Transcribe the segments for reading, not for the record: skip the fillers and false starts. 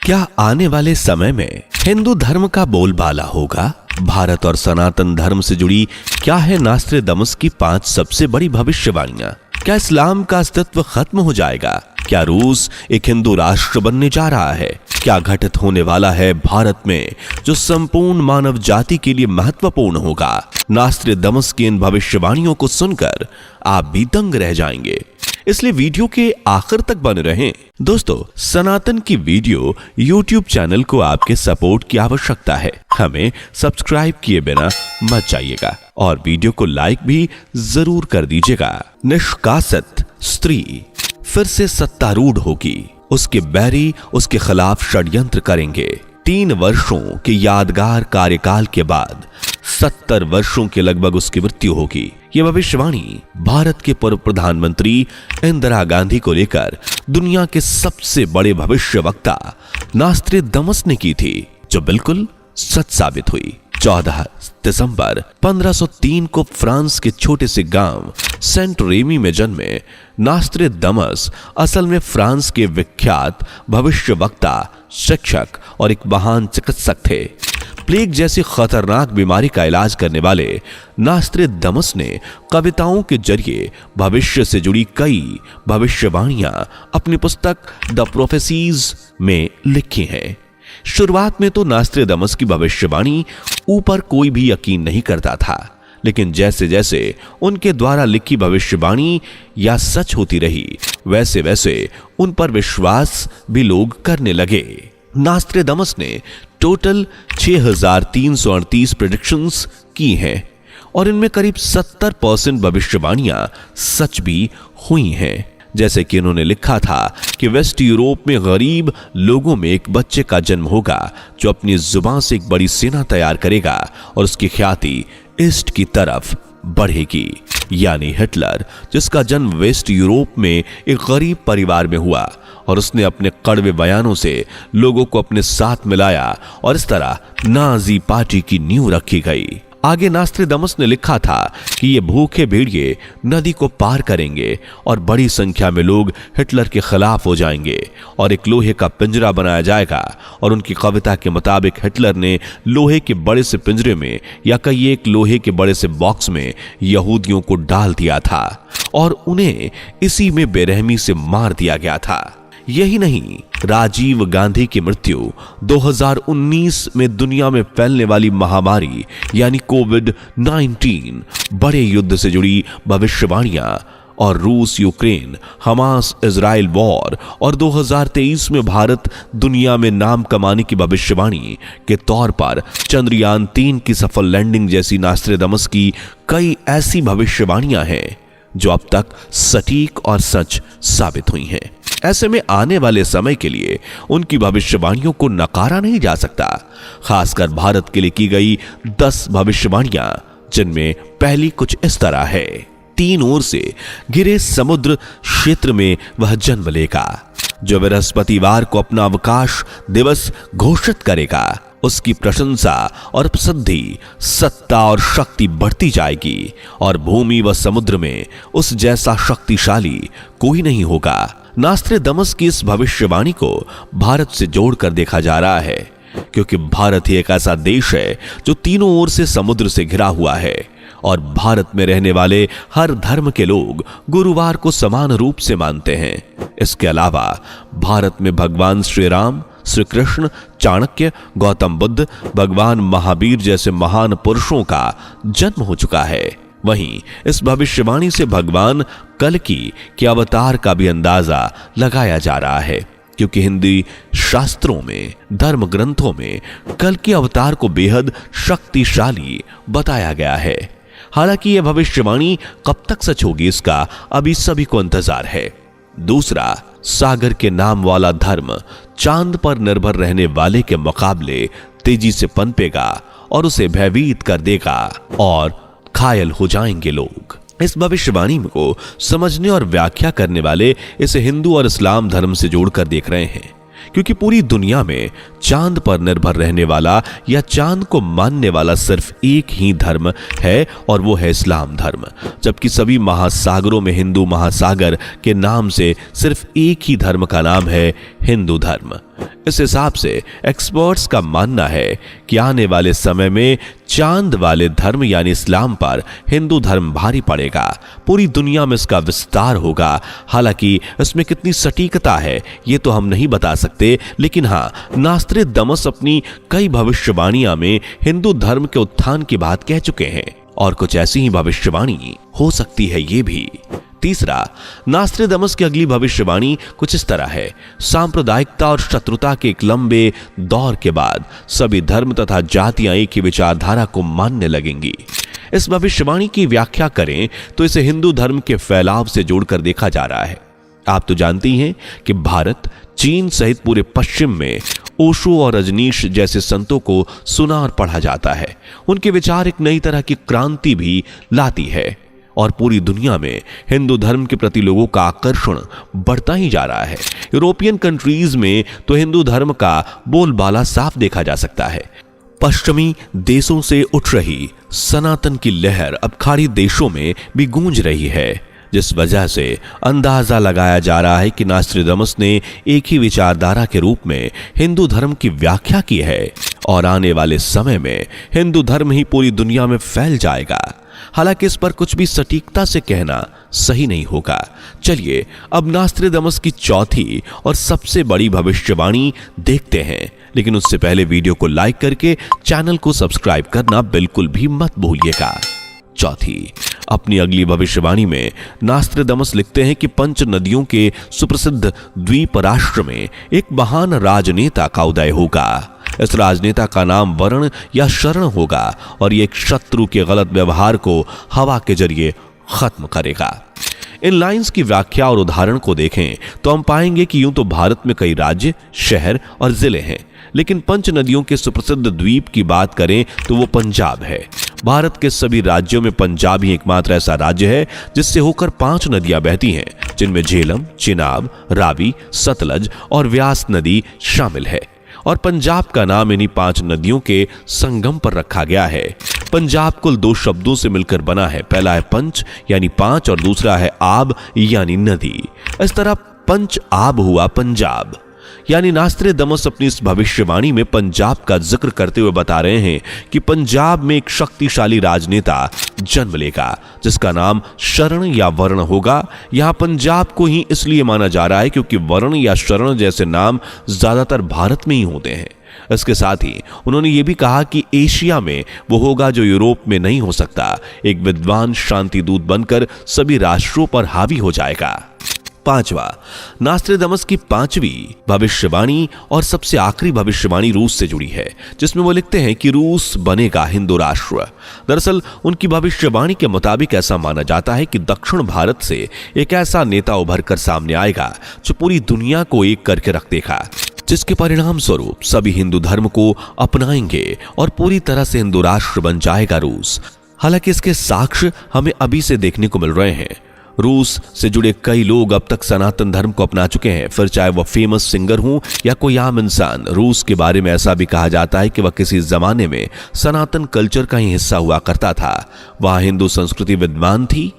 क्या आने वाले समय में हिंदू धर्म का बोलबाला होगा? भारत और सनातन धर्म से जुड़ी क्या है नास्ट्रेडमस की 5 सबसे बड़ी भविष्यवाणियां? क्या इस्लाम का अस्तित्व खत्म हो जाएगा? क्या रूस एक हिंदू राष्ट्र बनने जा रहा है? क्या घटित होने वाला है भारत में जो संपूर्ण मानव जाति के लिए महत्वपूर्ण होगा? नास्ट्रेडमस की इन भविष्यवाणियों को सुनकर आप भी दंग रह जाएंगे, इसलिए वीडियो के आखिर तक बने रहें। दोस्तों, सनातन की वीडियो YouTube चैनल को आपके सपोर्ट की आवश्यकता है। हमें सब्सक्राइब किए बिना मत जाइएगा और वीडियो को लाइक भी जरूर कर दीजिएगा। निष्कासित स्त्री फिर से सत्तारूढ़ होगी, उसके बैरी उसके खिलाफ षड्यंत्र करेंगे। 3 वर्षों के यादगार कार्यकाल के बाद 70 वर्षों के लगभग उसकी मृत्यु होगी। यह भविष्यवाणी भारत के पूर्व प्रधानमंत्री इंदिरा गांधी को लेकर दुनिया के सबसे बड़े भविष्यवक्ता नास्ट्रेडमस ने की थी, जो बिल्कुल सच साबित हुई। 14 दिसंबर 1503 को फ्रांस के छोटे से गांव सेंट रेमी में जन्मे नास्ट्रेडमस असल में फ्रांस के विख्यात भविष्यवक्ता, शिक्षक और एक महान चिकित्सक थे। प्लेग जैसी खतरनाक बीमारी का इलाज करने वाले नास्ट्रेडमस ने कविताओं के जरिए भविष्य से जुड़ी कई भविष्यवाणियां अपनी पुस्तक द प्रोफेसीज में लिखी हैं। शुरुआत में तो नास्ट्रेडमस की भविष्यवाणी ऊपर कोई भी यकीन नहीं करता था, लेकिन जैसे जैसे उनके द्वारा लिखी भविष्यवाणी या सच होती रही, वैसे वैसे उन पर विश्वास भी लोग करने लगे। नास्ट्रेडमस ने टोटल 6338 प्रेडिक्शंस की हैं और इनमें करीब 70% भविष्यवाणियां सच भी हुई हैं। जैसे कि इन्होंने लिखा था कि वेस्ट यूरोप में गरीब लोगों में एक बच्चे का जन्म होगा जो अपनी जुबान से एक बड़ी सेना तैयार करेगा और उसकी ख्याति ईस्ट की तरफ बढ़ेगी। यानी हिटलर, जिसका जन्म वेस्ट यूरोप में एक गरीब परिवार में हुआ और उसने अपने कड़वे बयानों से लोगों को अपने साथ मिलाया और इस तरह नाजी पार्टी की नींव रखी गई। आगे नास्ट्रेडमस ने लिखा था कि ये भूखे भेड़िए नदी को पार करेंगे और बड़ी संख्या में लोग हिटलर के खिलाफ हो जाएंगे और एक लोहे का पिंजरा बनाया जाएगा। और उनकी कविता के मुताबिक हिटलर ने लोहे के बड़े से पिंजरे में या कई एक लोहे के बड़े से बॉक्स में यहूदियों को डाल दिया था और उन्हें इसी में बेरहमी से मार दिया गया था। यही नहीं, राजीव गांधी की मृत्यु 2019 में दुनिया में फैलने वाली महामारी यानी कोविड-19, बड़े युद्ध से जुड़ी भविष्यवाणियां और रूस यूक्रेन, हमास इजराइल वॉर और 2023 में भारत दुनिया में नाम कमाने की भविष्यवाणी के तौर पर चंद्रयान 3 की सफल लैंडिंग जैसी नास्ट्रेडमस की कई ऐसी भविष्यवाणियां हैं जो अब तक सटीक और सच साबित हुई हैं। ऐसे में आने वाले समय के लिए उनकी भविष्यवाणियों को नकारा नहीं जा सकता, खासकर भारत के लिए की गई 10 भविष्यवाणियां, जिनमें पहली कुछ इस तरह है। 3 ओर से घिरे समुद्र क्षेत्र में वह जन्म लेगा, जो बृहस्पतिवार को अपना अवकाश दिवस घोषित करेगा। उसकी प्रशंसा और प्रसिद्धि, सत्ता और शक्ति बढ़ती जाएगी और भूमि व समुद्र में उस जैसा शक्तिशाली कोई नहीं होगा। नास्ट्रेडमस की इस भविष्यवाणी को भारत से जोड़कर देखा जा रहा है, क्योंकि भारत ही एक ऐसा देश है जो तीनों ओर से समुद्र से घिरा हुआ है और भारत में रहने वाले हर धर्म के लोग गुरुवार को समान रूप से मानते हैं। इसके अलावा भारत में भगवान श्री राम, श्री कृष्ण, चाणक्य, गौतम बुद्ध, भगवान महावीर जैसे महान पुरुषों का जन्म हो चुका है। वहीं इस भविष्यवाणी से भगवान कल्कि के अवतार का भी अंदाजा लगाया जा रहा है, क्योंकि हिंदी शास्त्रों में, धर्म ग्रंथों में कल्कि अवतार को बेहद शक्तिशाली बताया गया है। हालांकि यह भविष्यवाणी कब तक सच होगी, इसका अभी सभी को इंतजार है। दूसरा, सागर के नाम वाला धर्म चांद पर निर्भर रहने वाले के मुकाबले तेजी से पनपेगा और उसे भयभीत कर देगा और घायल हो जाएंगे लोग। इस भविष्यवाणी को समझने और व्याख्या करने वाले इसे हिंदू और इस्लाम धर्म से जोड़कर देख रहे हैं, क्योंकि पूरी दुनिया में चांद पर निर्भर रहने वाला या चांद को मानने वाला सिर्फ एक ही धर्म है और वो है इस्लाम धर्म, जबकि सभी महासागरों में हिंदू महासागर के नाम से सिर्फ एक ही धर्म का नाम है हिंदू धर्म। इस हिसाब से एक्सपर्ट्स का मानना है कि आने वाले समय में चांद वाले धर्म यानी इस्लाम पर हिंदू धर्म भारी पड़ेगा। पूरी दुनिया में इसका विस्तार होगा। हालांकि इसमें कितनी सटीकता है ये तो हम नहीं बता सकते, लेकिन हाँ, नास्ट्रेदमस अपनी कई भविष्यवाणियां में हिंदू धर्म के उत्थान की बात कह चुके हैं और कुछ ऐसी ही भविष्यवाणी हो सकती है ये भी। तीसरा, नास्ट्रेदमस की अगली भविष्यवाणी कुछ इस तरह है। सांप्रदायिकता और शत्रुता के एक लंबे दौर के बाद सभी धर्म तथा जातियां एक ही विचारधारा को मानने लगेंगी। इस भविष्यवाणी की व्याख्या करें तो इसे हिंदू धर्म के फैलाव से जोड़कर देखा जा रहा है। आप तो जानती हैं कि भारत, चीन सहित पूरे पश्चिम में ओशो और रजनीश जैसे संतों को सुना और पढ़ा जाता है। उनके विचार एक नई तरह की क्रांति भी लाती है और पूरी दुनिया में हिंदू धर्म के प्रति लोगों का आकर्षण बढ़ता ही जा रहा है। यूरोपियन कंट्रीज में तो हिंदू धर्म का बोलबाला साफ देखा जा सकता है। पश्चिमी देशों से उठ रही सनातन की लहर अब खाड़ी देशों में भी गूंज रही है, जिस वजह से अंदाजा लगाया जा रहा है कि नास्ट्रेदमस ने एक ही विचारधारा के रूप में हिंदू धर्म की व्याख्या की है और आने वाले समय में हिंदू धर्म ही पूरी दुनिया में फैल जाएगा। हालांकि इस पर कुछ भी सटीकता से कहना सही नहीं होगा। चलिए अब नास्ट्रेदमस की चौथी और सबसे बड़ी भविष्यवाणी देखते हैं, लेकिन उससे पहले वीडियो को लाइक करके चैनल को सब्सक्राइब करना बिल्कुल भी मत भूलिएगा। चौथी, अपनी अगली भविष्यवाणी में नास्ट्रेदमस लिखते हैं कि पंच नदियों के सुप्रसिद्ध द्वीप राष्ट्र में एक महान राजनेता का उदय होगा। इस राजनेता का नाम वर्ण या शरण होगा और ये एक शत्रु के गलत व्यवहार को हवा के जरिए खत्म करेगा। इन लाइंस की व्याख्या और उदाहरण को देखें तो हम पाएंगे कि यूं तो भारत में कई राज्य, शहर और जिले हैं, लेकिन पंच नदियों के सुप्रसिद्ध द्वीप की बात करें तो वो पंजाब है। भारत के सभी राज्यों में पंजाब ही एकमात्र ऐसा राज्य है जिससे होकर 5 नदियां बहती हैं, जिनमें झेलम, चिनाब, रावी, सतलज और व्यास नदी शामिल है और पंजाब का नाम इन्हीं 5 नदियों के संगम पर रखा गया है। पंजाब कुल 2 शब्दों से मिलकर बना है। पहला है पंच यानी 5 और दूसरा है आब यानी नदी। इस तरह पंच आब हुआ पंजाब। यानी नास्ट्रेदमस अपनी इस भविष्यवाणी में पंजाब का जिक्र करते हुए बता रहे हैं कि पंजाब में एक शक्तिशाली राजनेता जन्म लेगा जिसका नाम शरण या वर्ण होगा। यहां पंजाब को ही इसलिए माना जा रहा है क्योंकि वर्ण या शरण जैसे नाम ज्यादातर भारत में ही होते हैं। इसके साथ ही उन्होंने ये भी कहा कि एशिया में वो होगा जो यूरोप में नहीं हो सकता, एक विद्वान शांति दूत बनकर सभी राष्ट्रों पर हावी हो जाएगा। पांचवा, नास्ट्रेदमस की 5वीं भविष्यवाणी और सबसे आखिरी भविष्यवाणी रूस से जुड़ी है, जिसमें वो लिखते हैं कि रूस बनेगा हिंदू राष्ट्र। दरअसल उनकी भविष्यवाणी के मुताबिक ऐसा माना जाता है कि दक्षिण भारत से एक ऐसा नेता उभर कर सामने आएगा जो पूरी दुनिया को एक करके रख देगा, जिसके परिणाम स्वरूप सभी हिंदू धर्म को अपनाएंगे और पूरी तरह से हिंदू राष्ट्र बन जाएगा रूस। हालांकि इसके साक्ष्य हमें अभी से देखने को मिल रहे हैं। रूस से जुड़े कई लोग अब तक सनातन धर्म को अपना चुके हैं, फिर चाहे वह फेमस सिंगर हो या कोई आम इंसान। रूस के बारे में ऐसा भी कहा जाता है कि वह किसी जमाने में सनातन कल्चर का ही हिस्सा हुआ करता था। वहां हिंदू संस्कृति विद्यमान थी।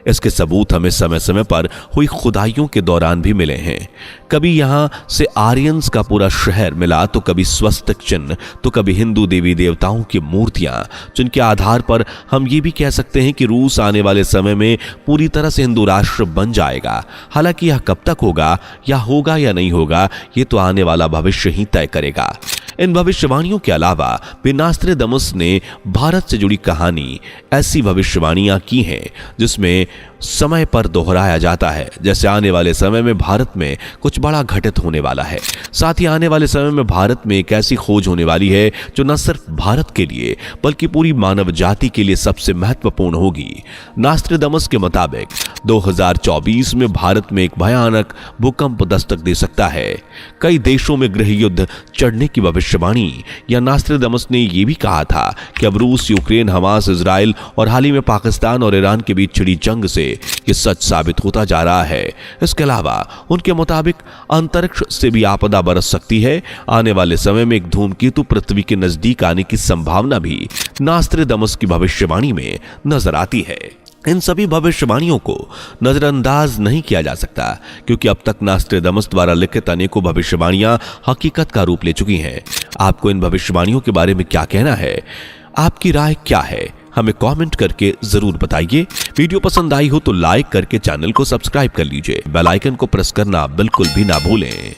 इसके सबूत हमें समय समय पर हुई खुदाइयों के दौरान भी मिले हैं। कभी यहां से आर्यंस का पूरा शहर मिला, तो कभी स्वस्तिक चिन्ह, तो कभी हिंदू देवी देवताओं की मूर्तियां, जिनके आधार पर हम ये भी कह सकते हैं कि रूस आने वाले समय में पूरी तरह से हिंदू राष्ट्र बन जाएगा। हालांकि यह कब तक होगा या नहीं होगा, ये तो आने वाला भविष्य ही तय करेगा। इन भविष्यवाणियों के अलावा भी नास्ट्रेदमस ने भारत से जुड़ी कहानी ऐसी भविष्यवाणियां की हैं जिसमें समय पर दोहराया जाता है, जैसे आने वाले समय में भारत में कुछ बड़ा घटित होने वाला है। साथ ही आने वाले समय में भारत में एक ऐसी खोज होने वाली है जो न सिर्फ भारत के लिए बल्कि पूरी मानव जाति के लिए सबसे महत्वपूर्ण होगी। नास्ट्रेदमस के मुताबिक 2024 में भारत में एक भयानक भूकंप दस्तक दे सकता है। कई देशों में गृह युद्ध चढ़ने की भविष्यवाणी। या नास्ट्रेदमस ने यह भी कहा था कि अब रूस, यूक्रेन, हमास, इजराइल और हाल ही में पाकिस्तान और ईरान के बीच छिड़ी जंग से ये सच साबित होता जा रहा है। इसके अलावा उनके मुताबिक अंतरिक्ष से भी आपदा बरस सकती है। आने वाले समय में एक धूमकेतु पृथ्वी के नजदीक आने की संभावना भी नास्ट्रेदमस की भविष्यवाणी में नजर आती है। इन सभी भविष्यवाणियों को नजरअंदाज नहीं किया जा सकता, क्योंकि अब तक नास्ट्रेडमस द्वारा लिखित अनेकों भविष्यवाणियां हकीकत का रूप ले चुकी हैं। आपको इन भविष्यवाणियों के बारे में क्या कहना है? आपकी राय क्या है? हमें कमेंट करके जरूर बताइए। वीडियो पसंद आई हो तो लाइक करके चैनल को सब्सक्राइब कर लीजिए। बेल आइकन को प्रेस करना बिल्कुल भी ना भूलें।